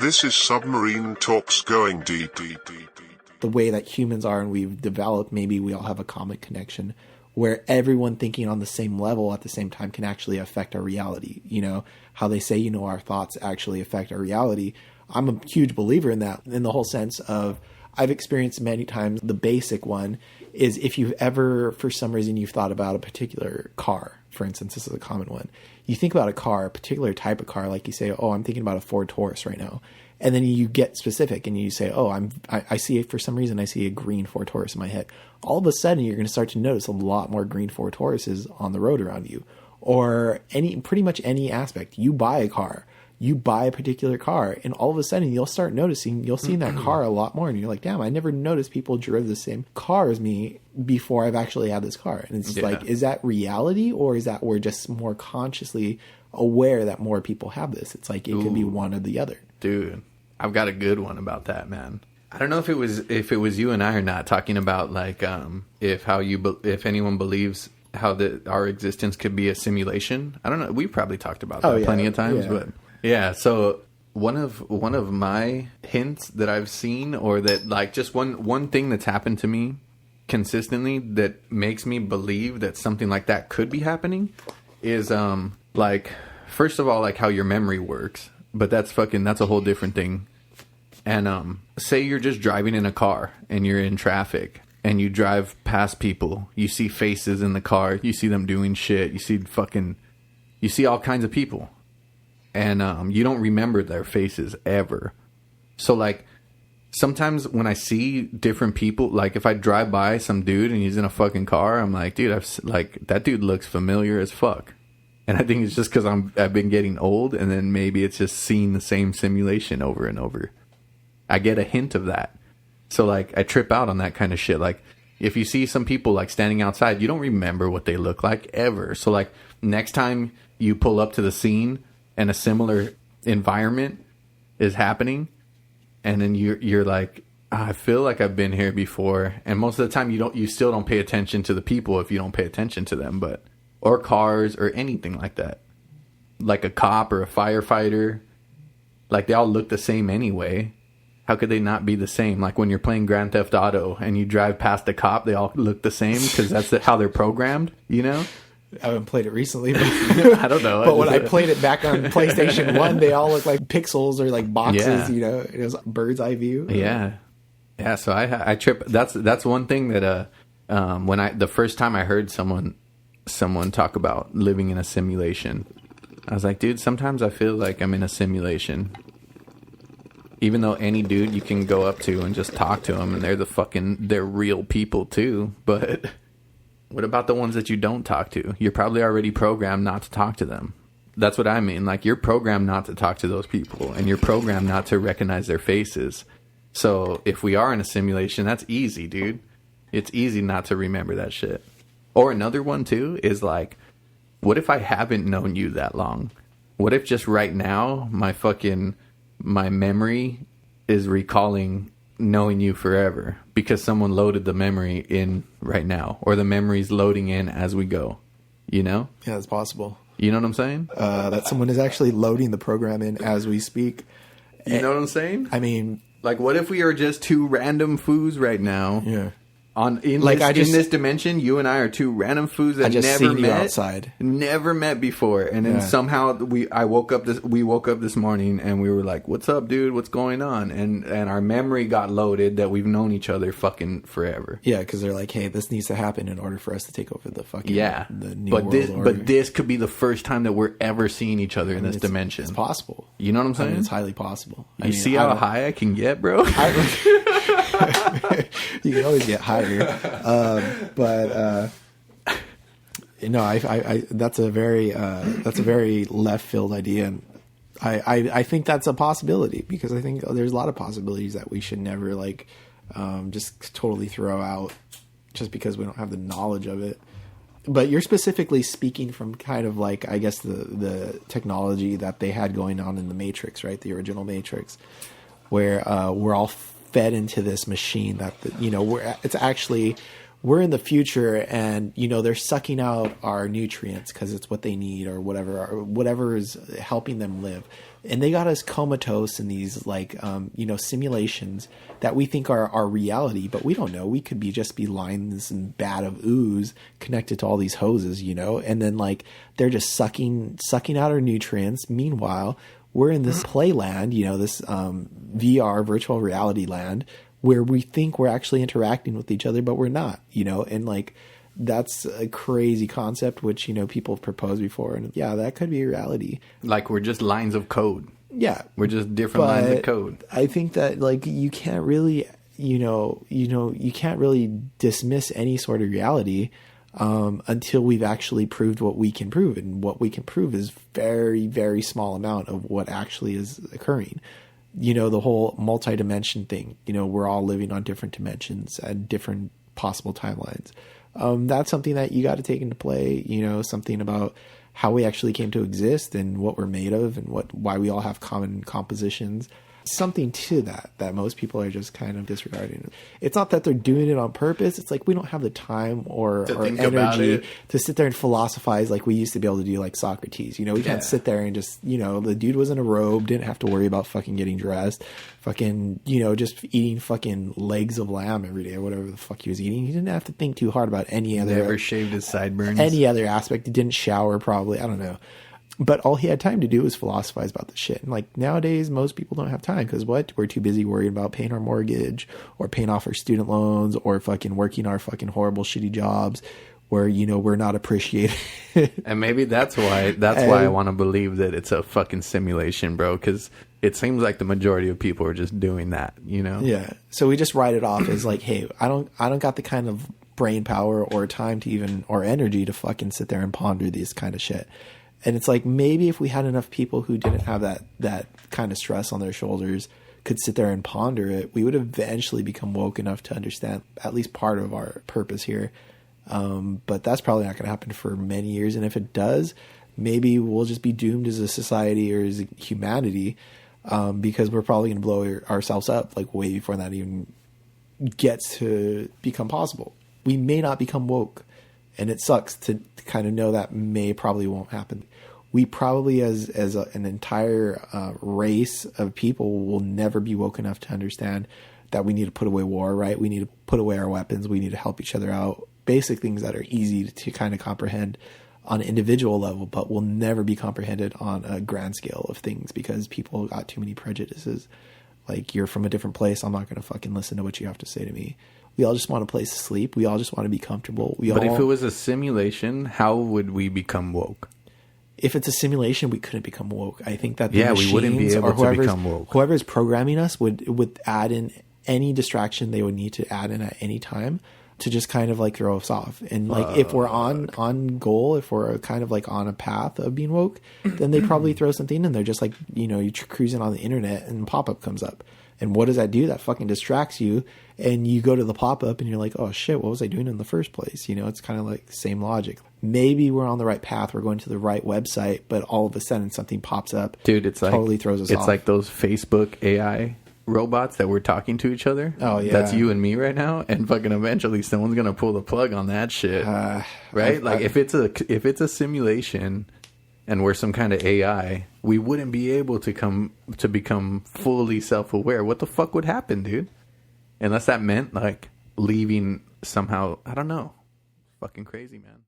This is Submarine Talks going deep. The way that humans are and we've developed, maybe we all have a common connection where everyone thinking on the same level at the same time can actually affect our reality. You know, how they say, you know, our thoughts actually affect our reality. I'm a huge believer in that, in the whole sense of I've experienced many times. The basic one is if you've ever, for some reason, you've thought about a particular car. For instance, this is a common one. You think about a car, a particular type of car, like you say, oh, I'm thinking about a Ford Taurus right now. And then you get specific and you say, oh, I see it for some reason. I see a green Ford Taurus in my head. All of a sudden, you're going to start to notice a lot more green Ford Tauruses on the road around you, or pretty much any aspect. You buy a car, you buy a particular car, and all of a sudden you'll start noticing, you'll see that car a lot more. And you're like, damn, I never noticed people drove the same car as me before I've actually had this car. And it's like, is that reality, or is that we're just more consciously aware that more people have this? It's like, it could be one or the other. Dude, I've got a good one about that, man. I don't know if it was you and I or not talking about like if anyone believes how our existence could be a simulation. I don't know. We've probably talked about that plenty of times, but yeah. So one of my hints that I've seen, or that like just one thing that's happened to me consistently that makes me believe that something like that could be happening is like, first of all, like how your memory works. But that's a whole different thing. And say you're just driving in a car and you're in traffic and you drive past people. You see faces in the car. You see them doing shit. You see all kinds of people. And you don't remember their faces ever. So like sometimes when I see different people, like if I drive by some dude and he's in a fucking car, I'm like, dude, that dude looks familiar as fuck. And I think it's just because I've been getting old, and then maybe it's just seeing the same simulation over and over. I get a hint of that. So, like, I trip out on that kind of shit. Like, if you see some people, like, standing outside, you don't remember what they look like ever. So, like, next time you pull up to the scene and a similar environment is happening, and then you're like, I feel like I've been here before. And most of the time, you still don't pay attention to the people if you don't pay attention to them, or cars, or anything like that. Like a cop or a firefighter. Like, they all look the same anyway. How could they not be the same? Like, when you're playing Grand Theft Auto and you drive past a cop, they all look the same because that's how they're programmed, you know? I haven't played it recently. But I don't know. But when I played it back on PlayStation 1, they all look like pixels or like boxes, you know? It was bird's eye view. Yeah. Yeah, so I trip. That's one thing that when the first time I heard someone talk about living in a simulation, I was like, dude, sometimes I feel like I'm in a simulation. Even though any dude you can go up to and just talk to them, and they're real people too. But what about the ones that you don't talk to? You're probably already programmed not to talk to them. That's what I mean. Like, you're programmed not to talk to those people, and you're programmed not to recognize their faces. So if we are in a simulation, that's easy, dude. It's easy not to remember that shit. Or another one, too, is like, what if I haven't known you that long? What if just right now, my memory is recalling knowing you forever because someone loaded the memory in right now, or the memory's loading in as we go, you know? Yeah, it's possible. You know what I'm saying? That someone is actually loading the program in as we speak. You know what I'm saying? I mean... Like, what if we are just two random foos right now? Yeah. In this dimension, you and I are two random fools that never met before, and then somehow we woke up this morning and we were like, "What's up, dude? What's going on?" And our memory got loaded that we've known each other fucking forever. Yeah, because they're like, "Hey, this needs to happen in order for us to take over the fucking the new world order." But this could be the first time that we're ever seeing each other in this dimension. It's possible. You know what I'm saying? It's highly possible. You see how high I can get, bro? You can always get higher, but that's a very left field idea, and I think that's a possibility, because I think there's a lot of possibilities that we should never just totally throw out just because we don't have the knowledge of it. But you're specifically speaking from kind of like, I guess, the technology that they had going on in the Matrix, right? The original Matrix, where we're all fed into this machine that, it's actually, we're in the future and, you know, they're sucking out our nutrients because it's what they need or whatever is helping them live. And they got us comatose in these like, you know, simulations that we think are our reality, but we don't know. We could just be lines and bat of ooze connected to all these hoses, you know, and then like they're just sucking out our nutrients. Meanwhile, we're in this playland, you know, this VR virtual reality land where we think we're actually interacting with each other, but we're not, you know, and like that's a crazy concept, which, you know, people have proposed before. And yeah, that could be a reality. Like we're just lines of code. Yeah. We're just different lines of code. I think that like you can't really, you can't really dismiss any sort of reality until we've actually proved what we can prove. And what we can prove is very, very small amount of what actually is occurring. You know, the whole multi-dimension thing, you know, we're all living on different dimensions and different possible timelines. That's something that you got to take into play, you know, something about how we actually came to exist and what we're made of and why we all have common compositions. Something to that most people are just kind of disregarding. It's not that they're doing it on purpose. It's like we don't have the time or energy to sit there and philosophize like we used to be able to do, like Socrates. You know, we can't sit there and just, you know, the dude was in a robe, didn't have to worry about fucking getting dressed, fucking, you know, just eating fucking legs of lamb every day or whatever the fuck he was eating. He didn't have to think too hard about any other. Never shaved his sideburns. Any other aspect. He didn't shower probably. I don't know. But all he had time to do was philosophize about the shit. And like nowadays, most people don't have time because we're too busy worrying about paying our mortgage or paying off our student loans or fucking working our fucking horrible, shitty jobs where, you know, we're not appreciated. And maybe that's why I want to believe that it's a fucking simulation, bro. Because it seems like the majority of people are just doing that, you know? Yeah. So we just write it off as like, hey, I don't got the kind of brain power or time to even, or energy to fucking sit there and ponder this kind of shit. And it's like, maybe if we had enough people who didn't have that kind of stress on their shoulders, could sit there and ponder it, we would eventually become woke enough to understand at least part of our purpose here. But that's probably not going to happen for many years. And if it does, maybe we'll just be doomed as a society or as a humanity, because we're probably going to blow ourselves up like way before that even gets to become possible. We may not become woke. And it sucks to kind of know that probably won't happen. We probably, as an entire race of people, will never be woke enough to understand that we need to put away war, right? We need to put away our weapons. We need to help each other out. Basic things that are easy to kind of comprehend on an individual level, but will never be comprehended on a grand scale of things because people got too many prejudices. Like, you're from a different place. I'm not going to fucking listen to what you have to say to me. We all just want a place to sleep. We all just want to be comfortable. But if it was a simulation, how would we become woke? If it's a simulation, we couldn't become woke. I think that we wouldn't be able to become woke. Whoever's programming us would add in any distraction they would need to add in at any time to just kind of like throw us off. And like if we're on goal, if we're kind of like on a path of being woke, then they probably throw something in there. Just like, you know, you're cruising on the internet and pop-up comes up. And what does that do? That fucking distracts you. And you go to the pop-up and you're like, oh shit, what was I doing in the first place? You know, it's kind of like the same logic. Maybe we're on the right path. We're going to the right website, but all of a sudden something pops up. Dude, it's totally throws us off. It's like those Facebook AI robots that we're talking to each other. Oh yeah. That's you and me right now. And fucking eventually someone's going to pull the plug on that shit. Right? If it's a simulation and we're some kind of AI, we wouldn't be able to become fully self-aware. What the fuck would happen, dude? Unless that meant like leaving somehow. I don't know. Fucking crazy, man.